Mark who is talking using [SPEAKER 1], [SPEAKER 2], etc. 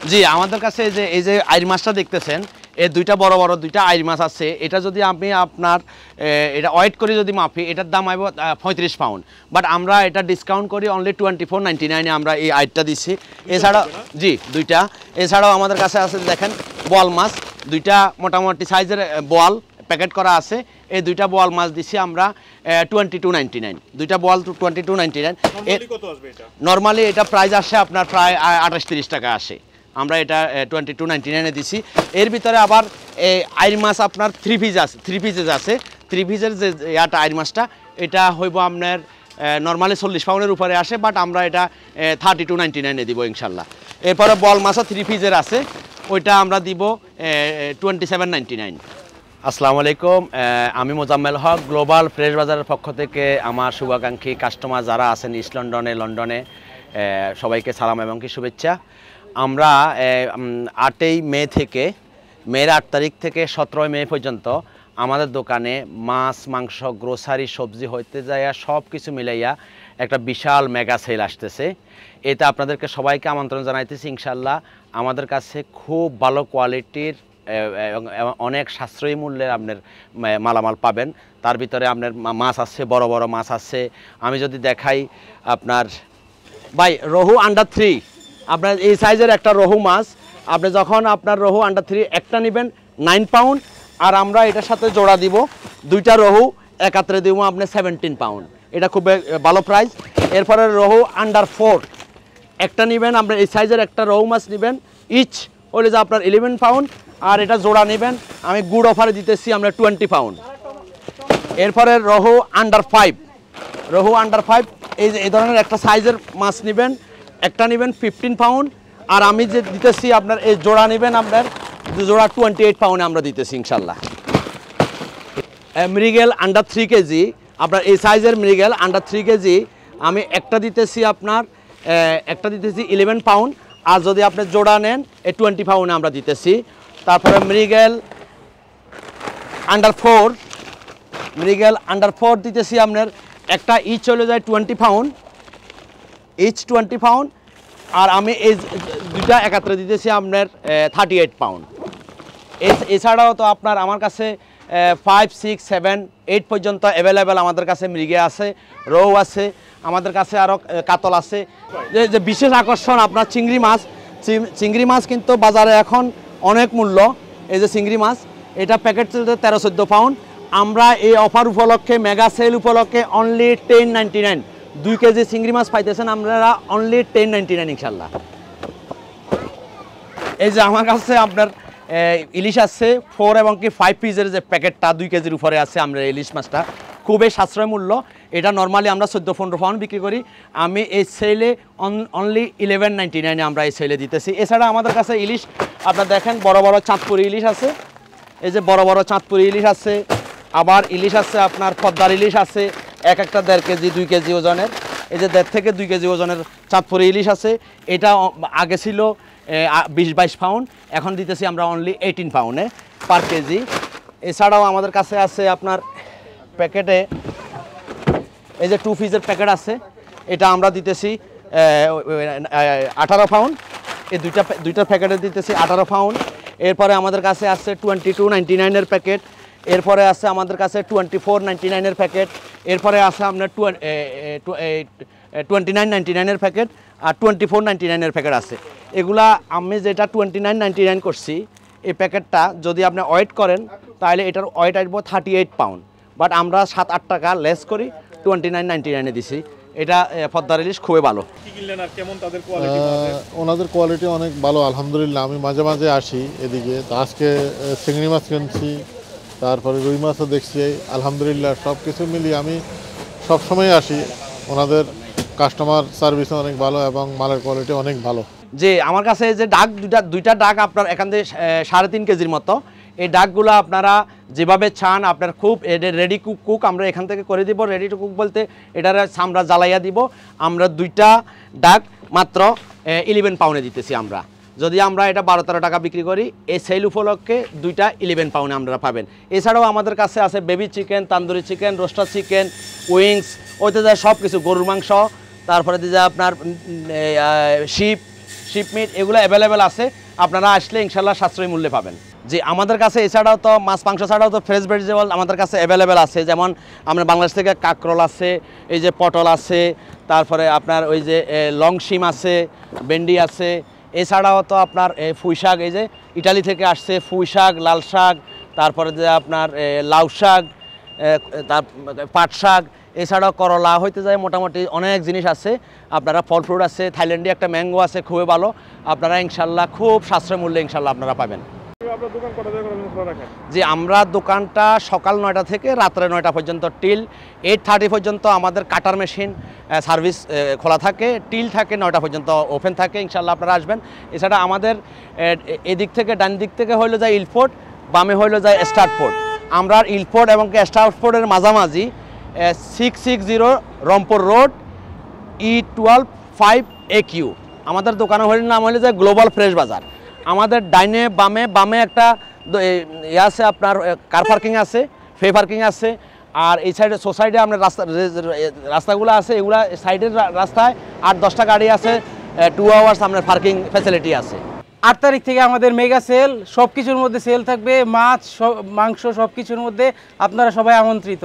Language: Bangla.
[SPEAKER 1] জি আমাদের কাছে এই যে আইর মাছটা দেখতেছেন এই দুইটা বড় বড় দুইটা আইর মাছ আছে এটা যদি আমি আপনার এটা ওয়েট করে যদি মাপি এটার দাম আইব 35 পাউন্ড বাট আমরা এটা ডিসকাউন্ট করি অনলি 24.99 এ আমরা এই আইরটা দিচ্ছি এছাড়া জি দুইটা এছাড়াও আমাদের কাছে আছে দেখেন বোয়াল মাছ দুইটা মোটামুটি সাইজের বোয়াল প্যাকেট করা আছে এই দুইটা বোয়াল মাছ দিচ্ছি আমরা 22.99 দুইটা বোয়াল 22.99 নর্মালি এটা প্রাইস আসে আপনার প্রায় 28-30 টাকা আসে আমরা এটা 22.99 এ দিছি এর ভিতরে আবার আইর মাছ আপনার 3 পিসেস আছে 3 পিসের যে ইয়াটা আইর মাছটা এটা হইব আপনার নর্মালি 40 পাউন্ডের উপরে আসে বাট আমরা এটা 32.99 এ দিব ইনশাল্লাহ এরপরে বল মাছও 3 পিসের আছে ওইটা আমরা দিব 27.99 আসসালামু আলাইকুম আমি মোজাম্মেল হক গ্লোবাল ফ্রেশ বাজারের পক্ষ থেকে আমার শুভাকাঙ্ক্ষী কাস্টমার যারা আছেন ইস্ট লন্ডনে সবাইকে সালাম এবং কি শুভেচ্ছা আমরা 8ই মে থেকে মের 8 তারিখ থেকে 17 মে পর্যন্ত আমাদের দোকানে মাছ মাংস গ্রোসারি সবজি হইতে যায় সব কিছু মিলাইয়া একটা বিশাল মেগা সেল আসতেছে এটা আপনাদেরকে সবাইকে আমন্ত্রণ জানাইতেছি ইনশাল্লাহ আমাদের কাছে খুব ভালো কোয়ালিটির অনেক সাশ্রয়ী মূল্যের আপনার মালামাল পাবেন তার ভিতরে আপনার মাছ আছে বড় বড় মাছ আছে আমি যদি দেখাই আপনার ভাই রহু আন্ডার 3 আপনার এই সাইজের একটা রহু মাছ আপনি যখন আপনার রহু আন্ডার 3 একটা নেবেন 9 পাউন্ড আর আমরা এটার সাথে জোড়া দিব দুইটা রহু একাত্রে দিব আপনি 17 পাউন্ড এটা খুব ভালো প্রাইস এরপরে রহু আন্ডার 4 একটা নেবেন আপনি এই সাইজের একটা রহু মাছ নেবেন ইচ হলে যে আপনার 11 পাউন্ড আর এটা জোড়া নেবেন আমি গুড অফারে দিতেছি আমরা 20 পাউন্ড এরপরে রহু আন্ডার 5 এই ধরনের একটা সাইজের মাছ নেবেন একটা নেবেন 15 পাউন্ড আর আমি যে দিতেছি আপনার এই জোড়া নেবেন আপনার জোড়া 28 পাউন্ডে আমরা দিতেছি ইনশাল্লাহ মৃগেল আন্ডার 3 কেজি আপনার এই সাইজের মৃগেল আন্ডার 3 কেজি আমি একটা দিতেছি আপনার 11 পাউন্ড আর যদি আপনি জোড়া নেন এই 20 পাউন্ডে আমরা দিতেছি তারপরে মৃগেল আন্ডার 4 দিতেছি আপনার একটা ইচ চলে যায় 20 পাউন্ড আর আমি এই দুইটা একাত্রে দিতেছি আপনার 38 পাউন্ড এছাড়াও তো আপনার আমার কাছে 5, 6, 7, 8 পর্যন্ত অ্যাভেলেবেল আমাদের কাছে মৃগে আছে রৌ আছে আমাদের কাছে আরও কাতল আছে যে বিশেষ আকর্ষণ আপনার চিংড়ি মাছ কিন্তু বাজারে এখন অনেক মূল্য এই যে চিংড়ি মাছ এটা প্যাকেট চলতে 13-14 পাউন্ড আমরা এই অফার উপলক্ষে মেগা সেল উপলক্ষে অনলি 10.99 2 কেজি চিংড়ি মাছ পাইতেছেন আপনারা অনলি 10.99 ইনশাল্লাহ এই যে আমার কাছে আপনার ইলিশ আছে 4 এবং কি 5 পিসের যে প্যাকেটটা 2 কেজির উপরে আছে আমরা ইলিশ মাছটা খুবই সাশ্রয় মূল্য এটা নর্মালি আমরা 14-15 পাউন্ড বিক্রি করি আমি এই সেলে অনলি 11.99 আমরা এই সেলে দিতেছি এছাড়া আমাদের কাছে ইলিশ আপনারা দেখেন বড় বড় চাঁদপুরি ইলিশ আছে এই যে বড় বড় চাঁদপুরি ইলিশ আছে আবার ইলিশ আছে আপনার পদ্মার ইলিশ আছে একটা 1.5 কেজি 2 কেজি ওজনের এই যে 1.5 থেকে 2 কেজি ওজনের চাঁদপুরি ইলিশ আছে এটা আগে ছিল 20-22 পাউন্ড এখন দিতেছি আমরা অনলি 18 পাউন্ডে পার কেজি এছাড়াও আমাদের কাছে আছে আপনার প্যাকেটে এই যে 2 পিসের প্যাকেট আছে এটা আমরা দিতেছি 18 পাউন্ড এই দুইটা প্যাকেটে দিতেছি 18 পাউন্ড এরপরে আমাদের কাছে আছে 22.99 এর প্যাকেট এরপরে আছে আমাদের কাছে 24.99 এর প্যাকেট এরপরে আছে আপনার 29.99 এর প্যাকেট আর 24.99 এর প্যাকেট আছে এগুলা আমি যেটা 29.99 করছি এই প্যাকেটটা যদি আপনি ওয়েট করেন তাহলে এটার ওয়েট আসবো 38 পাউন্ড বাট আমরা 7-8 টাকা লেস করি 29.99 এ দিছি এটা পদ্মার ইলিশ খুবই ভালো
[SPEAKER 2] ওনাদের কোয়ালিটি অনেক ভালো আলহামদুলিল্লাহ আমি মাঝে মাঝে আসি এদিকে তো আজকে চিংড়ি মাছ কিনছি তারপরে রুই মাছও দেখছি আলহামদুলিল্লাহ সব কিছু মিলিয়ে আমি সবসময় আসি ওনাদের কাস্টমার সার্ভিস অনেক ভালো এবং মালের কোয়ালিটি অনেক ভালো
[SPEAKER 1] যে আমার কাছে যে ডাক দুইটা ডাক আপনার এখান থেকে 3.5 কেজির মতো এই ডাকগুলো আপনারা যেভাবে চান আপনার খুব রেডি কুক আমরা এখান থেকে করে দিব রেডি টু কুক বলতে এটার আমরা জ্বালাইয়া দিব আমরা দুইটা ডাক মাত্র 11 পাউন্ডে দিতেছি আমরা যদি আমরা এটা 12-13 টাকা বিক্রি করি এই সেল উপলক্ষে দুইটা 11 পাউন্ডে আপনারা পাবেন এছাড়াও আমাদের কাছে আছে baby chicken tandoori chicken roaster chicken wings ওইতে যায় সব কিছু গরুর মাংস তারপরে দিয়ে যায় আপনার শিপ শিপমিট এগুলো অ্যাভেলেবেল আছে, আপনারা আসলে ইনশাল্লাহ সাশ্রয়ী মূল্যে পাবেন। জি, আমাদের কাছে এছাড়াও তো মাছ মাংস ছাড়াও তো ফ্রেশ ভেজিটেবল আমাদের কাছে অ্যাভেলেবেল আছে, যেমন আমরা বাংলাদেশ থেকে কাঁকরোল আছে, এই যে পটল আছে, তারপরে আপনার ওই যে লং শিম আছে, ভেন্ডি আছে। এছাড়াও তো আপনার পুঁই শাক, এই যে ইটালি থেকে আসছে পুঁই শাক, লাল শাক, তারপরে যে আপনার লাউ শাক, তার পাট শাক, এছাড়াও করলা হইতে যায়, মোটামুটি অনেক জিনিস আছে। আপনারা ফল ফ্রুট আছে, থাইল্যান্ডে একটা ম্যাঙ্গো আছে খুবই ভালো, আপনারা ইনশাল্লাহ খুব সাশ্রয় মূল্যে ইনশাল্লাহ আপনারা পাবেন। জি, আমরা দোকানটা সকাল 9টা থেকে রাত্রে 9টা পর্যন্ত টিল 8:30 পর্যন্ত আমাদের কাটার মেশিন সার্ভিস খোলা থাকে, টিল থাকে 9টা পর্যন্ত ওপেন থাকে, ইনশাল্লাহ আপনারা আসবেন। এছাড়া আমাদের এদিক থেকে ডান দিক থেকে হইলো যায় ইলফোর্ট, বামে হইলো যায় স্টার্টফোর্ট। আমরা ইলফোর্ট এবং স্টার্টফোর্টের মাঝামাঝি 660 রংপুর রোড E12 5AQ আমাদের দোকানের নাম হইলো যায় গ্লোবাল ফ্রেশ বাজার। আমাদের ডাইনে বামে একটা ইয়ে আছে, আপনার কার পার্কিং আছে, ফে পার্কিং আছে। আর এই সাইডে সোসাইটি আপনার রাস্তাগুলো আছে, এগুলা সাইডের রাস্তায় 8-10টা গাড়ি আছে, 2 আওয়ার্স আপনার পার্কিং ফ্যাসিলিটি আছে।
[SPEAKER 3] 8 তারিখ থেকে আমাদের মেগা সেল, সব কিছুর মধ্যে সেল থাকবে, মাছ মাংস সব কিছুর মধ্যে আপনারা সবাই আমন্ত্রিত।